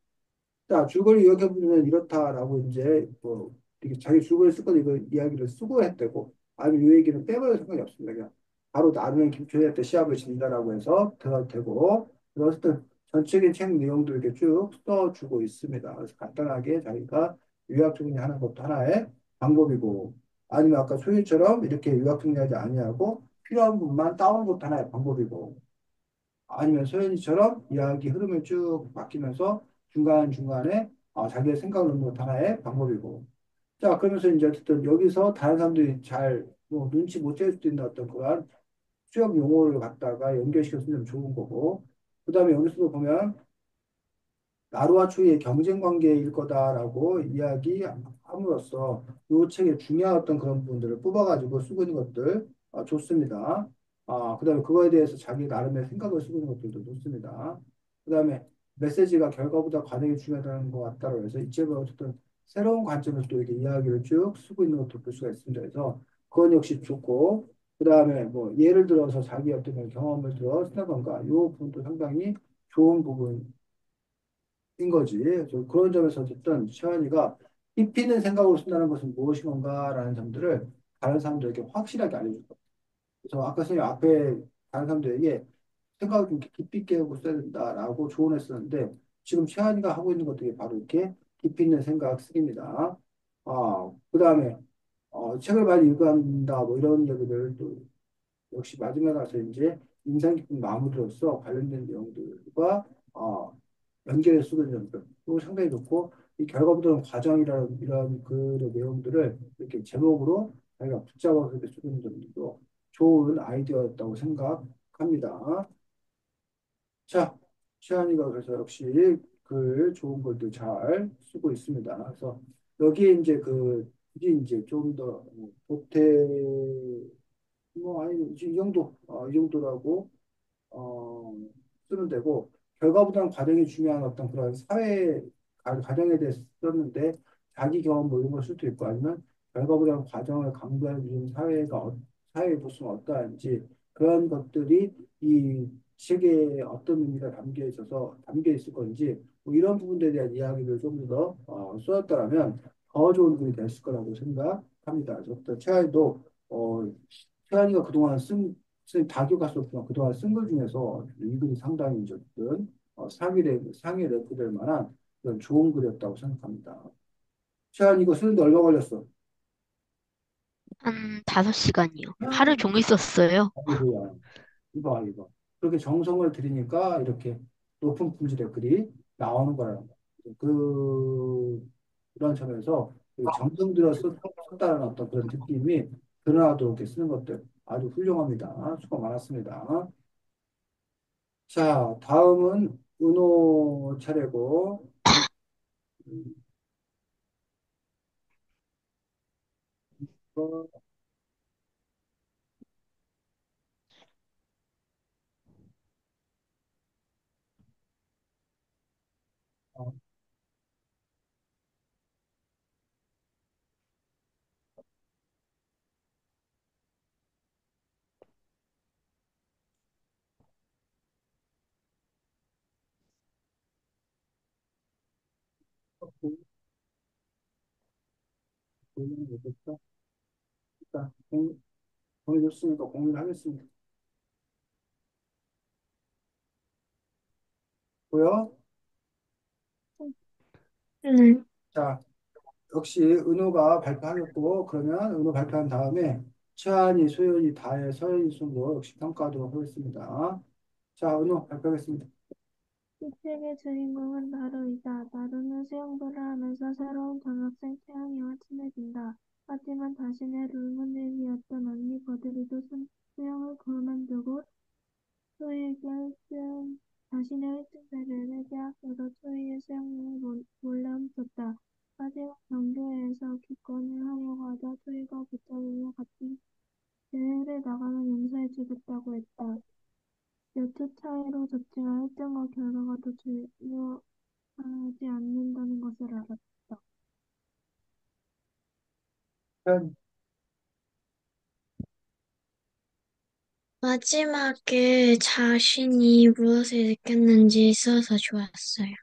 자, 줄거리 요약해보면 이렇다라고 이제 뭐 이렇게 자기 줄거리 쓸 거니 이거 이야기를 쓰고 했대고 아니면 이 얘기는 빼버려 상관이 없습니다. 그냥 바로 나중에 김초희 때 시합을 진다라고 해서 들어도 되고 그래서 어쨌든 전체적인 책 내용도 이렇게 쭉 써주고 있습니다. 그래서 간단하게 자기가 요약 정리하는 것도 하나의 방법이고 아니면 아까 소희처럼 이렇게 요약 정리하지 아니하고 필요한 부분만 따오는 것도 하나의 방법이고 아니면 소연이처럼 이야기 흐름을 쭉 바뀌면서 중간중간에 자기의 생각을 넣는 것 하나의 방법이고. 자, 그러면서 이제 어쨌든 여기서 다른 사람들이 잘 뭐 눈치 못 챌 수도 있는 어떤 그러한 수학 용어를 갖다가 연결시켜 쓰면 좋은 거고. 그 다음에 여기서도 보면 나루와 추이의 경쟁 관계일 거다라고 이야기함으로써 이 책의 중요한 어떤 그런 부분들을 뽑아가지고 쓰고 있는 것들 좋습니다. 그다음에 그거에 대해서 자기 나름의 생각을 쓰고 있는 것들도 좋습니다. 그다음에 메시지가 결과보다 과정이 중요하다는 것 같다고 해서 이 책을 어쨌든 새로운 관점에서 또 이렇게 이야기를 쭉 쓰고 있는 것도 볼 수가 있습니다. 그래서 그건 역시 좋고 그다음에 뭐 예를 들어서 자기 어떤 경험을 들어 쓴다던가 이 부분도 상당히 좋은 부분 인 거지. 그런 점에서 어쨌든 시환이가 깊이 있는 생각으로 쓴다는 것은 무엇인 건가라는 점들을 다른 사람들에게 확실하게 알려줄 거예요. 그래서 아까 선생님 앞에 다른 사람들에게 생각을 좀 깊이 있게 하고 써야 된다라고 조언했었는데 지금 시환이가 하고 있는 것들이 바로 이렇게 깊이 있는 생각 쓰기입니다. 그 다음에 책을 많이 읽어간다 뭐 이런 얘기들 또 역시 마지막에 가서 이제 인상 깊은 마무리로서 관련된 내용들과 연결해서 쓰는 점들 그거 상당히 좋고 이 결과보다는 과정이라는 이런 글의 내용들을 이렇게 제목으로 자기가 붙잡아서 이렇게 쓰는 점도 좋은 아이디어였다고 생각합니다. 자, 시안이가 그래서 역시 글 좋은 글도 잘 쓰고 있습니다. 그래서 여기에 이제 굳이 이제 좀 더 보태, 뭐, 아니, 이 정도, 이 정도라고 어, 쓰면 되고, 결과보다는 과정이 중요한 어떤 그런 과정에 대해서 썼는데, 자기 경험 뭐 이런 걸 수도 있고, 아니면 결과보다는 과정을 강조하는 중 사회의 모습은 어떠한지, 그런 것들이 이 책에 어떤 의미가 담겨 있을 건지, 뭐 이런 부분들에 대한 이야기를 좀 더 쏟았더라면 더 좋은 글이 됐을 거라고 생각합니다. 그래서 최하위도 최하위가 그동안 선생님 다교 갔었구나. 그동안 쓴 글 중에서 이 글이 상당히 이제 어떤 상위 래프될 만한 그런 좋은 글이었다고 생각합니다. 최한 이거 쓰는데 얼마 걸렸어? 한 5시간이요. 하루 아, 종일 썼어요. 이거야. 이거. 그렇게 정성을 들이니까 이렇게 높은 품질의 글이 나오는 거라는 거. 그런 점에서 그 정성 들여 썼다는 어떤 그런 느낌이 드러나도록 이렇게 쓰는 것들 아주 훌륭합니다. 수고 많았습니다. 자, 다음은 은호 차례고, 음, 어, 어, 공유는 못했다. 일단, 공유줬으니까 공유를 하겠습니다. 고요. 네. 자, 역시 은호가 발표하겠고, 그러면 은호 발표한 다음에 최한이, 소연이, 다혜, 서연이 순으로 역시 평가하도록 하겠습니다. 자, 은호 발표하겠습니다. 이 책의 주인공은 나루이다. 나루는 수영부를 하면서 새로운 전학생 태양이와 친해진다. 하지만 자신의 롤모델이었던 언니 버들이도 수영을 그만두고 초이에게 자신의 1등 자리를 빼앗겨서 초이의 수영복을 몰래 훔쳤다. 하지만 경교회에서 기권을 하려고 하자 초이가 붙잡으며 같이 대회를 나가면 용서해주겠다고 했다. 몇 초 차이로 졌지만 1등과 결과가 더 중요하지 않는다는 것을 알았다. 최한, 마지막에 자신이 무엇을 느꼈는지 써서 좋았어요.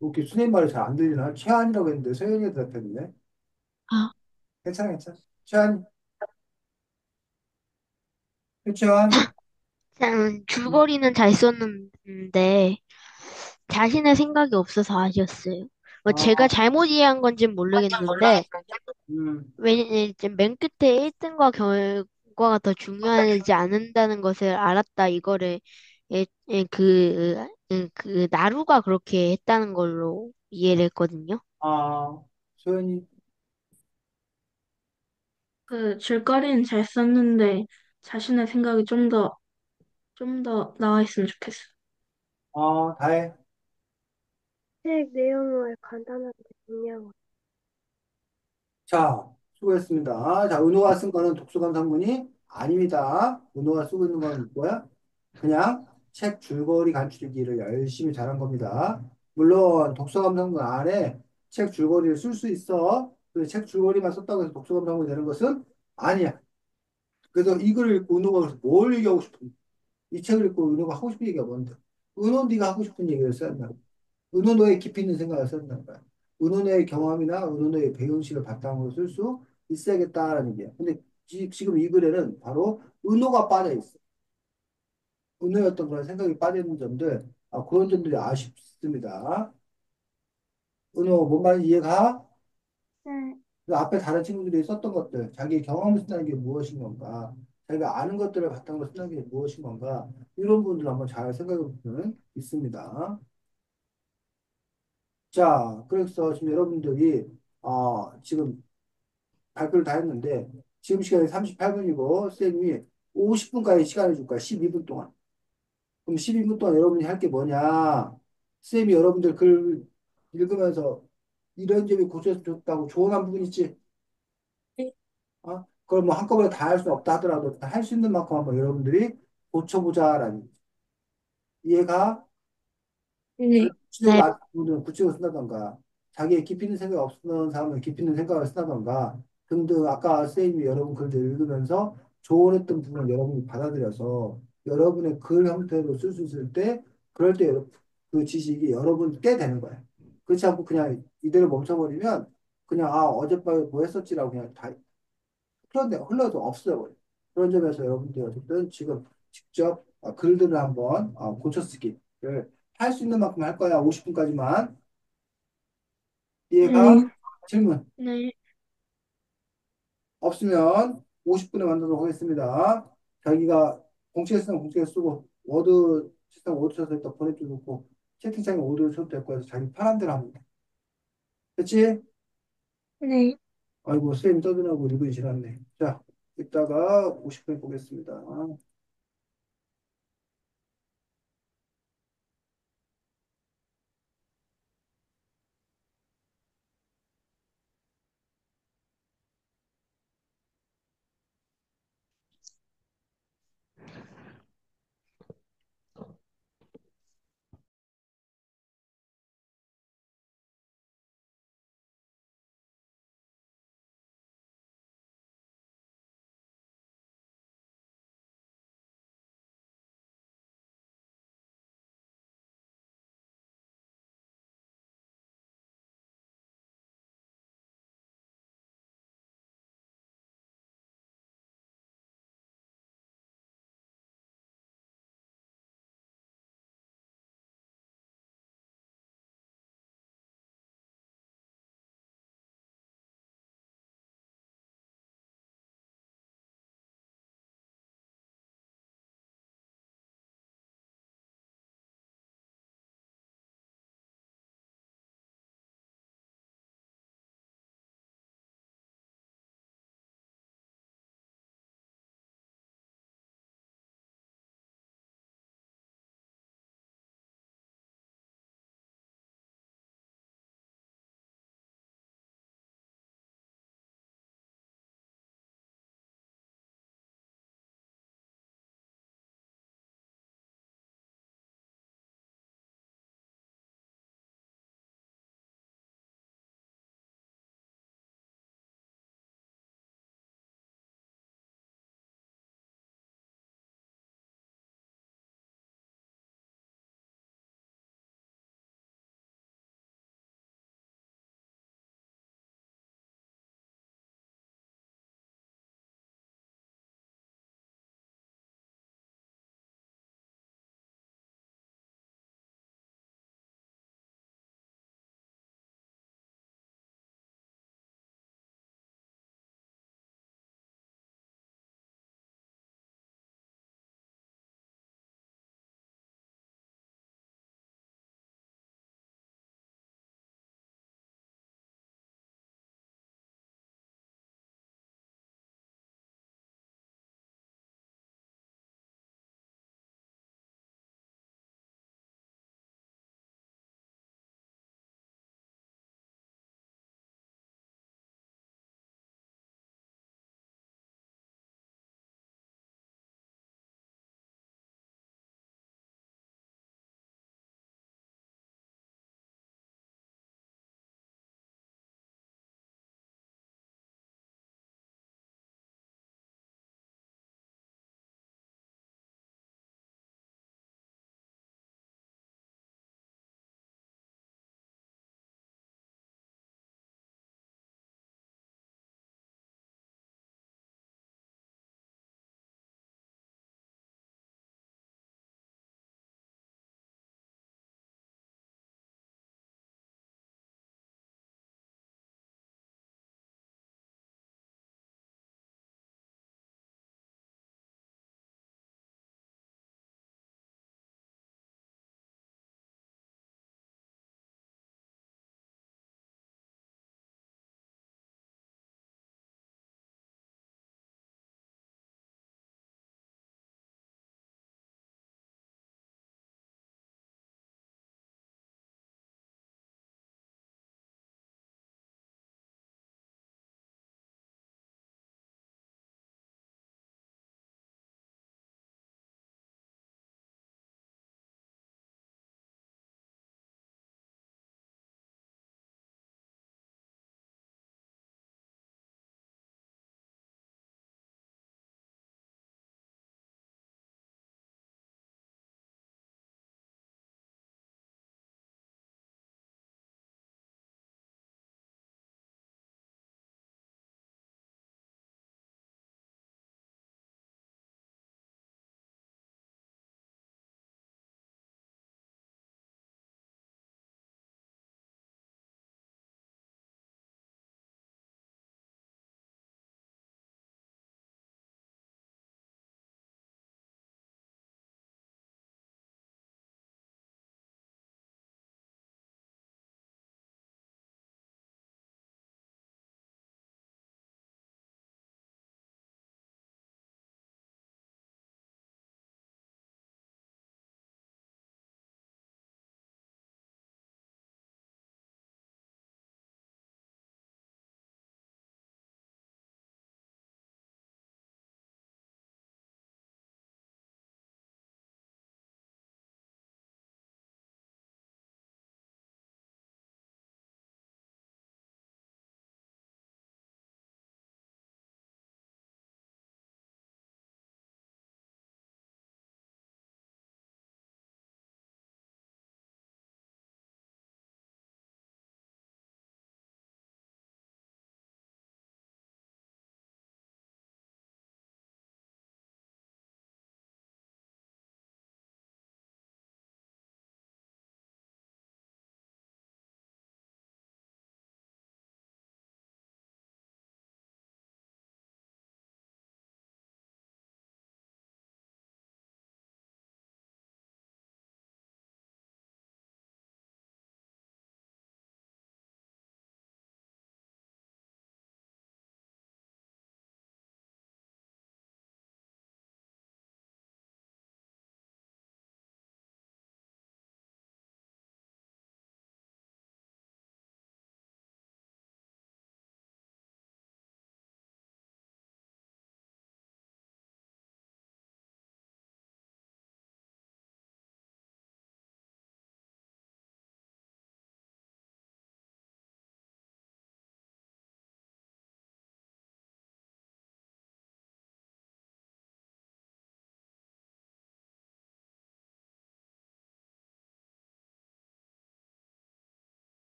이렇게 선생님 말이 잘 안 들리나? 최한이라고 했는데 서연이가 대답했네. 아, 괜찮아. 최한, 최한. 그냥 음, 줄거리는 잘 썼는데 자신의 생각이 없어서 아쉬웠어요. 뭐 제가 아, 잘못 이해한 건지는 모르겠는데 음, 왜냐면 맨 끝에 1등과 결과가 더 중요하지 않는다는 것을 알았다 이거를 그 나루가 그렇게 했다는 걸로 이해를 했거든요. 소연이, 그 줄거리는 잘 썼는데 자신의 생각이 좀 더 나와 있으면 좋겠어. 다혜. 책 내용을 간단하게 정리하고 자, 수고했습니다. 자, 은호가 쓴 거는 독서감상문이 아닙니다. 은호가 쓰고 있는 건 뭐야? 그냥 책 줄거리 간추리기를 열심히 잘한 겁니다. 물론 독서감상문 안에 책 줄거리를 쓸 수 있어. 근데 책 줄거리만 썼다고 해서 독서감상문이 되는 것은 아니야. 그래서 이 글을 읽고 은호가 그래서 뭘 얘기하고 싶은, 이 책을 읽고 은호가 하고 싶은 얘기가 뭔데? 은호 네가 하고 싶은 얘기를 써야 한다. 은은호의 깊이 있는 생각을 쓴다는 거야. 은은호의 경험이나 은은호의 배움식을 바탕으로 쓸 수 있어야겠다라는 얘기야. 근데 지금 이 글에는 바로 은호가 빠져 있어. 은호의 어떤 그런 생각이 빠져 있는 점들, 그런 점들이 아쉽습니다. 은호, 뭔 말인지 이해가? 네, 그 앞에 다른 친구들이 썼던 것들, 자기의 경험을 쓴다는 게 무엇인 건가? 자기가 아는 것들을 바탕으로 쓴다는 게 무엇인 건가? 이런 부분들 한번 잘 생각해 보면 있습니다. 자, 그래서 지금 여러분들이 지금 발표를 다 했는데 지금 시간이 38분이고, 쌤이 50분까지 시간을 줄 거야. 12분 동안. 그럼 12분 동안 여러분이 할 게 뭐냐? 쌤이 여러분들 글 읽으면서 이런 점이 고쳐서 좋다고 조언한 부분 있지? 네. 어? 그걸 뭐 한꺼번에 다 할 수 없다 하더라도 할 수 있는 만큼 한번 여러분들이 고쳐보자라는 거지. 이해가? 네. 구체적으로 네, 아는 부분은 구체적으로 쓴다던가, 자기의 깊이 있는 생각 없는 사람은 깊이 있는 생각을 쓴다던가, 등등, 아까 쌤이 여러분 글들 읽으면서 조언했던 부분을 여러분이 받아들여서 여러분의 글 형태로 쓸 수 있을 때, 그럴 때 그 지식이 여러분 께 되는 거예요. 그렇지 않고 그냥 이대로 멈춰버리면, 그냥, 아, 어젯밤에 뭐 했었지라고 그냥 다 흘러도 없어요. 그런 점에서 여러분들 어쨌든 지금 직접 글들을 한번 고쳐 쓰기를 할 수 있는 만큼 할 거야. 50분까지만. 이해가? 네. 질문 네. 없으면 50분에 만나도록 하겠습니다. 자기가 공책에 쓰면 공책에 쓰고 워드 책상 워드 쳐서 일단 보내줘 놓고 채팅창에 워드 쳐도 될 거여서 자기 편한 대로 하면 돼. 됐지? 네. 아이고 쌤 떠드나고 리본이 지났네. 자, 이따가 50분에 보겠습니다.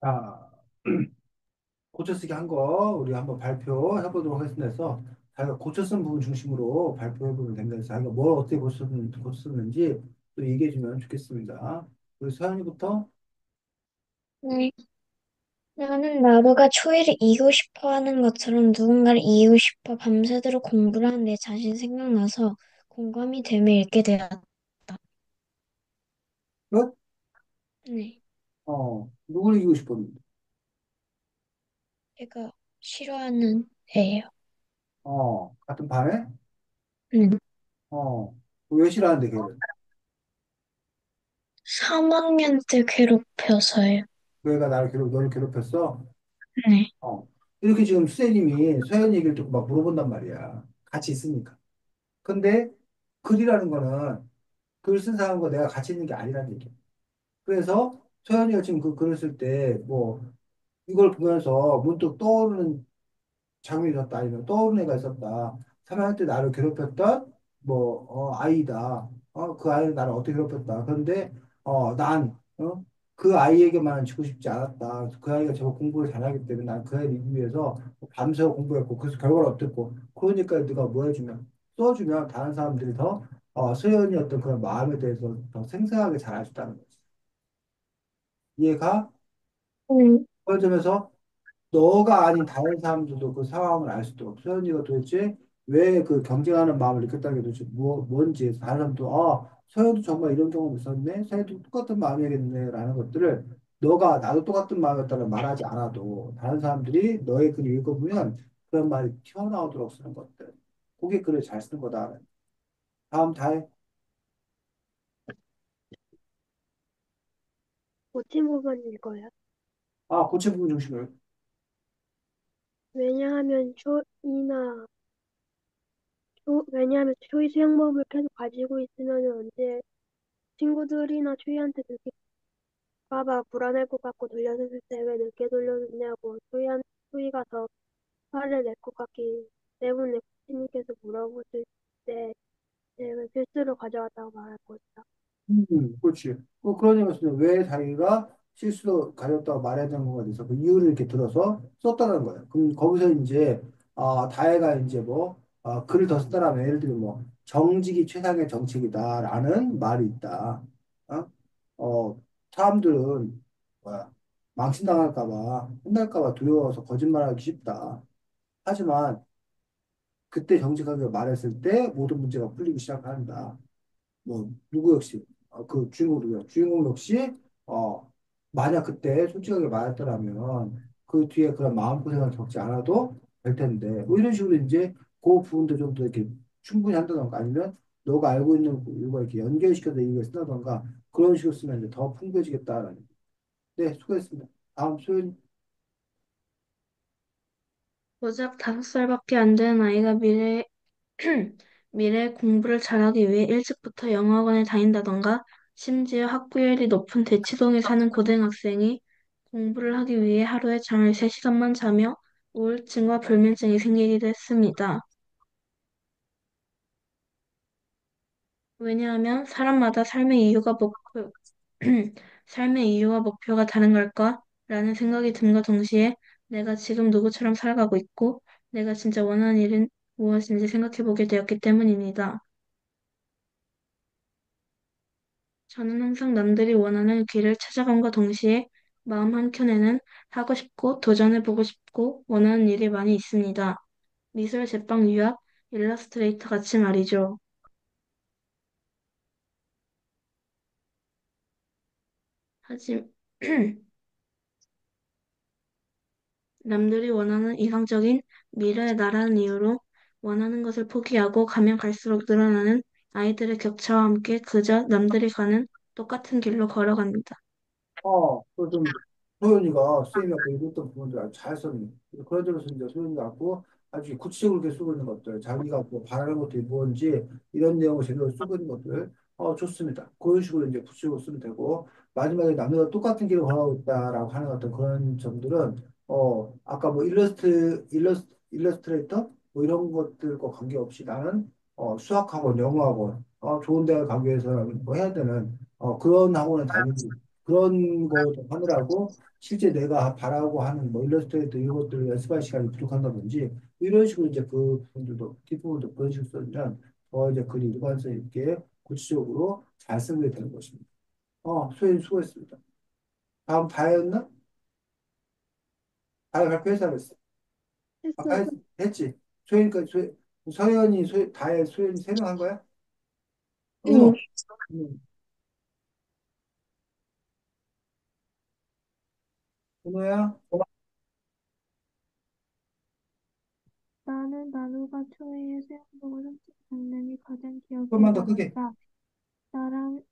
자, 고쳐쓰기 한 거 우리 한번 발표해 보도록 하겠습니다. 그래서 자기가 고쳐 쓴 부분 중심으로 발표해 보면 됩니다. 그래서 자기가 뭘 어떻게 고쳤는지 또 얘기해 주면 좋겠습니다. 우리 서현이부터. 네. 나는 나루가 초이를 이기고 싶어 하는 것처럼 누군가를 이기고 싶어 밤새도록 공부를 한 내 자신 생각나서 공감이 되며 읽게 되었다. 끝? 네. 누구를 이기고 싶었는데? 제가 싫어하는 애예요. 같은 반에? 응. 왜 싫어하는데 걔를? 3학년 때 괴롭혀서요. 그 애가 너를 괴롭혔어? 네. 어. 이렇게 지금 선생님이 서현 얘기를 듣고 막 물어본단 말이야. 같이 있으니까. 근데 글이라는 거는 글 쓴 사람과 내가 같이 있는 게 아니라는 얘기야. 그래서 서현이가 지금 그 글을 쓸 때 뭐 이걸 보면서 문득 떠오르는 장면이 있었다 아니면 떠오르는 애가 있었다. 3학년 때 나를 괴롭혔던 아이다. 그 아이는 나를 어떻게 괴롭혔다. 그런데 그 아이에게만 주고 싶지 않았다. 그 아이가 제법 공부를 잘하기 때문에 난 그 아이를 이기 위해서 밤새워 공부했고 그래서 결과를 어땠고 그러니까 네가 뭐 해주면 써주면 다른 사람들이 더 소연이 어떤 그런 마음에 대해서 더 생생하게 잘 알 수 있다는 거지. 이해가? 응. 그런 점에서 너가 아닌 다른 사람들도 그 상황을 알 수 있도록 소연이가 도대체 왜 그 경쟁하는 마음을 느꼈다는 게 도대체 뭔지 다른 사람도 소연도 정말 이런 경험 있었네 소연도 똑같은 마음이겠네 라는 것들을 너가 나도 똑같은 마음이었다는 말하지 않아도 다른 사람들이 너의 글을 읽어보면 그런 말이 튀어나오도록 쓰는 것들 그게 글을 잘 쓰는 거다. 다음 다해. 고친 부분일 거야. 고체 부분 중심으로. 왜냐하면 왜냐하면 초이 수영법을 계속 가지고 있으면 언제 친구들이나 초이한테 들킬까봐 불안할 것 같고 돌려줬을 때 왜 늦게 돌려줬냐고 초이가 더 화를 낼 것 같기 때문에 코치님께서 물어보실 때 내가 필수로 가져왔다고 말할 것이다. 그렇지. 그런 점에서는 왜 자기가 실수로 가졌다고 말해야 되는 거에 대해서 그 이유를 이렇게 들어서 썼다는 거예요. 그럼 거기서 이제, 다혜가 이제 글을 더 썼다라면 예를 들면 정직이 최상의 정책이다라는 말이 있다. 어? 사람들은, 뭐야, 망신당할까 봐, 혼날까 봐 두려워서 거짓말하기 쉽다. 하지만 그때 정직하게 말했을 때 모든 문제가 풀리기 시작한다. 누구 역시 그 주인공 누구야? 주인공 역시 어 만약 그때 솔직하게 말했더라면 그 뒤에 그런 마음고생을 겪지 않아도 될 텐데 이런 식으로 이제 그 부분도 좀 더 이렇게 충분히 한다던가 아니면 너가 알고 있는 이거 이렇게 연결시켜서 이걸 쓴다던가 그런 식으로 쓰면 이제 더 풍부해지겠다라는. 네, 수고했습니다. 다음 소연. 고작 5살밖에 안 되는 아이가 미래 공부를 잘하기 위해 일찍부터 영어학원에 다닌다던가, 심지어 학부율이 높은 대치동에 사는 고등학생이 공부를 하기 위해 하루에 잠을 3시간만 자며 우울증과 불면증이 생기기도 했습니다. 왜냐하면 사람마다 삶의 이유와 목표가 다른 걸까? 라는 생각이 든과 동시에 내가 지금 누구처럼 살아가고 있고 내가 진짜 원하는 일은 무엇인지 생각해 보게 되었기 때문입니다. 저는 항상 남들이 원하는 길을 찾아감과 동시에 마음 한켠에는 하고 싶고 도전해 보고 싶고 원하는 일이 많이 있습니다. 미술, 제빵, 유학, 일러스트레이터 같이 말이죠. 하지, 남들이 원하는 이상적인 미래의 나라는 이유로 원하는 것을 포기하고 가면 갈수록 늘어나는 아이들의 격차와 함께 그저 남들이 가는 똑같은 길로 걸어갑니다. 좀 소연이가 쌤이하고 읽었던 부분들 아주 잘 썼네. 그래서 그런 점에서 이제 소연이가 갖고 아주 구체적으로 이렇게 쓰고 있는 것들, 자기가 바라는 것들이 뭔지 이런 내용을 제대로 쓰고 있는 것들, 좋습니다. 그런 식으로 이제 구체적으로 쓰면 되고, 마지막에 남들과 똑같은 길을 걸어가고 있다라고 하는 어떤 그런 점들은, 아까 일러스트레이터? 뭐 이런 것들과 관계없이 나는, 수학학원, 영어학원, 좋은 대학 가기 위해서 뭐 해야 되는, 그런 학원에 다니고 그런 거 하느라고 실제 내가 바라고 하는 뭐 일러스트레이터 이런 것들을 연습할 시간이 부족한다든지 이런 식으로 이제 그 부분들도 뒷부분도 그런 식으로 써주면 더 이제 글이 일관성 있게 구체적으로 잘 쓰게 되는 것입니다. 소연이 수고했습니다. 다음 다혜였나? 다혜 발표해서 하겠어. 아까 했어. 했지. 소연이니까 서연이 다혜 소연이 세 명 한 거야? 응. 은호. 응. 은호야? 나는 나누가 초이의 수영복을 훔친 장면이 가장 기억에 조금만 더 크게. 남았다. 나랑,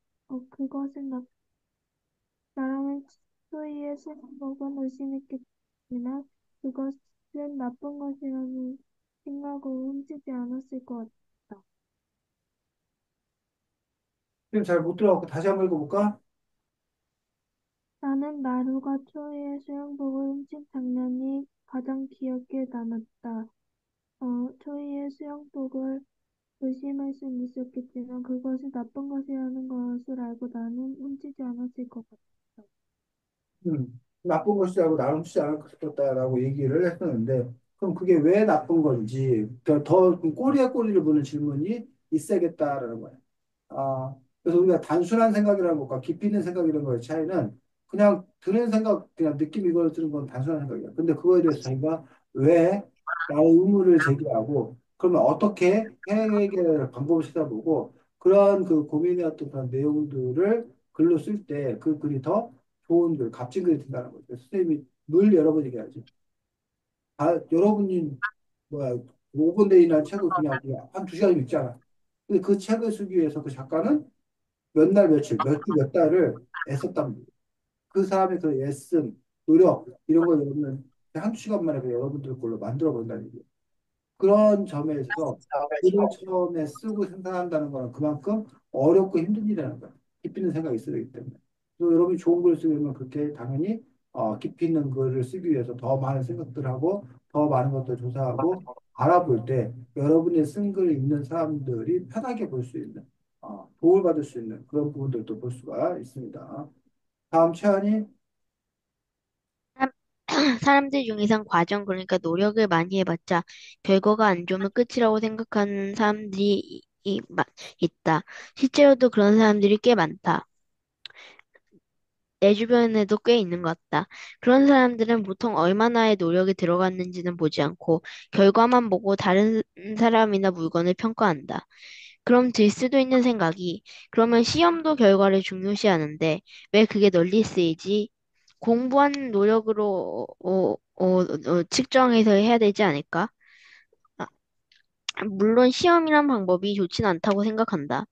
그것은 나라면 초이의 수영복은 의심했겠지만 그것은 나쁜 것이라는 생각으로 훔치지 않았을 것 같다. 지금 잘 못 들어갖고 다시 한번 읽어볼까? 나는 나루가 초이의 수영복을 훔친 장면이 가장 기억에 남았다. 초이의 수영복을 의심할 수는 있었겠지만 그것이 나쁜 것이라는 것을 알고 나는 훔치지 않았을 것 같다. 나쁜 것이라고 나는 치지 않을 것같다라고 얘기를 했었는데, 그럼 그게 왜 나쁜 건지, 더 꼬리에 꼬리를 무는 질문이 있어야겠다라는 거예요. 그래서 우리가 단순한 생각이라는 것과 깊이 있는 생각이라는 거의 차이는 그냥 드는 생각, 그냥 느낌 이걸 드는 건 단순한 생각이야. 근데 그거에 대해서 자기가 왜 나의 의문을 제기하고, 그러면 어떻게 해결 방법을 찾아보고, 그런 그 고민의 어떤 그런 내용들을 글로 쓸 때 그 글이 더 좋은 글, 값진 글이 된다는 거죠. 선생님이 늘 여러 번 얘기하지. 여러분이 뭐야 5분 데이나 책을 그냥 한 2시간 읽잖아. 근데 그 책을 쓰기 위해서 그 작가는 몇 날 며칠, 몇 주, 몇 달을 애썼단 말이에요. 그 사람의 그 애씀, 노력 이런 걸 여러분은 한 두 시간 만에 그 여러분들 걸로 만들어 본다는 얘기예요. 그런 점에 있어서 글을 처음에 쓰고 생산한다는 거는 그만큼 어렵고 힘든 일이라는 거예요. 깊이 있는 생각이 있어야 되기 때문에. 그래서 여러분이 좋은 글을 쓰려면 그렇게 당연히 깊이 있는 글을 쓰기 위해서 더 많은 생각들을 하고 더 많은 것들을 조사하고 알아볼 때 여러분의 쓴 글을 읽는 사람들이 편하게 볼 수 있는 도움을 받을 수 있는 그런 부분들도 볼 수가 있습니다. 다음 최한이 사람- 사람들 중에선 과정, 그러니까 노력을 많이 해봤자 결과가 안 좋으면 끝이라고 생각하는 사람들이 있다. 실제로도 그런 사람들이 꽤 많다. 내 주변에도 꽤 있는 것 같다. 그런 사람들은 보통 얼마나의 노력이 들어갔는지는 보지 않고 결과만 보고 다른 사람이나 물건을 평가한다. 그럼 들 수도 있는 생각이, 그러면 시험도 결과를 중요시하는데 왜 그게 널리 쓰이지? 공부한 노력으로 측정해서 해야 되지 않을까? 아, 물론 시험이란 방법이 좋진 않다고 생각한다.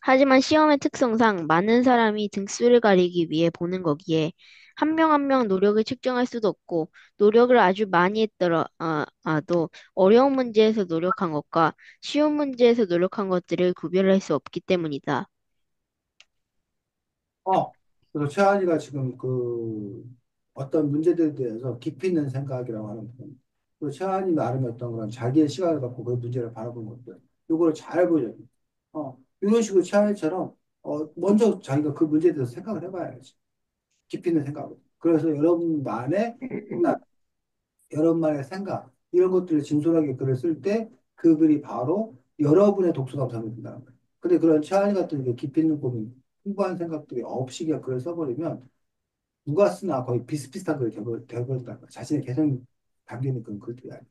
하지만 시험의 특성상 많은 사람이 등수를 가리기 위해 보는 거기에 한 명 한 명 노력을 측정할 수도 없고 노력을 아주 많이 했더라도 어려운 문제에서 노력한 것과 쉬운 문제에서 노력한 것들을 구별할 수 없기 때문이다. 그래서 최한이가 지금 그 어떤 문제들에 대해서 깊이 있는 생각이라고 하는 부분. 그 최한이 나름의 어떤 그런 자기의 시각을 갖고 그 문제를 바라본 것들. 요거를 잘 보여야 돼. 이런 식으로 최한이처럼 먼저 자기가 그 문제에 대해서 생각을 해봐야지. 깊이 있는 생각을. 그래서 여러분만의 생각, 여러분만의 생각, 이런 것들을 진솔하게 글을 쓸 때 그 글이 바로 여러분의 독서 감상이 된다는 거예요. 근데 그런 최한이 같은 게 깊이 있는 고민, 풍부한 생각들이 없이 그냥 글을 써버리면 누가 쓰나 거의 비슷비슷한 글이 되어버렸다는 거예요. 자신의 개성이 담기는 그런 글들이 아니에요.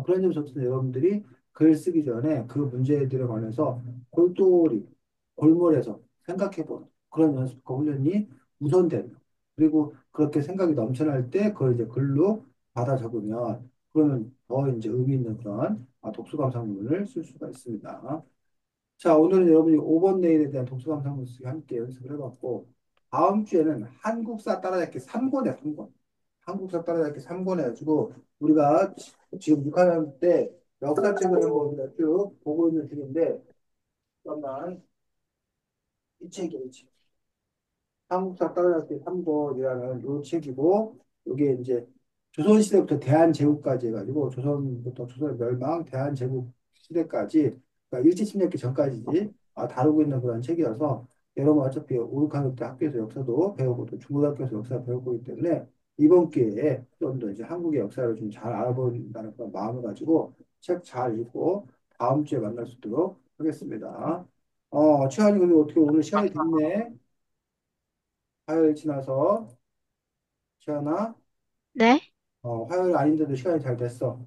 그런 점에서 저는 여러분들이 글 쓰기 전에 그 문제들에 관해서 골똘히 골몰해서 생각해보는 그런 연습과 훈련이 우선되는 그리고 그렇게 생각이 넘쳐날 때 그걸 이제 글로 받아 적으면 그러면 더 이제 의미 있는 그런 독서 감상문을 쓸 수가 있습니다. 자, 오늘은 여러분이 5번 내일에 대한 독서 감상문 쓰기 함께 연습을 해봤고 다음 주에는 한국사 따라잡기 3권에 3권. 한국사 따라잡기 3권 해가지고 우리가 지금 6학년 때 역사책을 한번 우리가 쭉 보고 있는 중인데 잠깐만 이 책이 한국사 따라잡기 3권이라는 이 책이고 이게 이제 조선시대부터 대한제국까지 해가지고 조선부터 조선의 멸망, 대한제국 시대까지 그러니까 일제침략기 전까지 다루고 있는 그런 책이어서 여러분 어차피 5, 6학년 때 학교에서 역사도 배우고 또 중고등학교에서 역사 배우고 있기 때문에 이번 기회에 좀 더 이제 한국의 역사를 좀 잘 알아본다는 그런 마음을 가지고 책 잘 읽고 다음 주에 만날 수 있도록 하겠습니다. 최한이 근데 어떻게 오늘 시간이 됐네? 화요일 지나서 최한아, 네? 화요일 아닌데도 시간이 잘 됐어.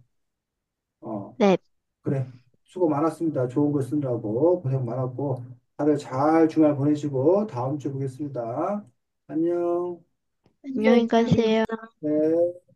어, 네. 그래. 수고 많았습니다. 좋은 글 쓰느라고 고생 많았고 다들 잘 주말 보내시고 다음 주에 보겠습니다. 안녕. 안녕히 가세요. 네.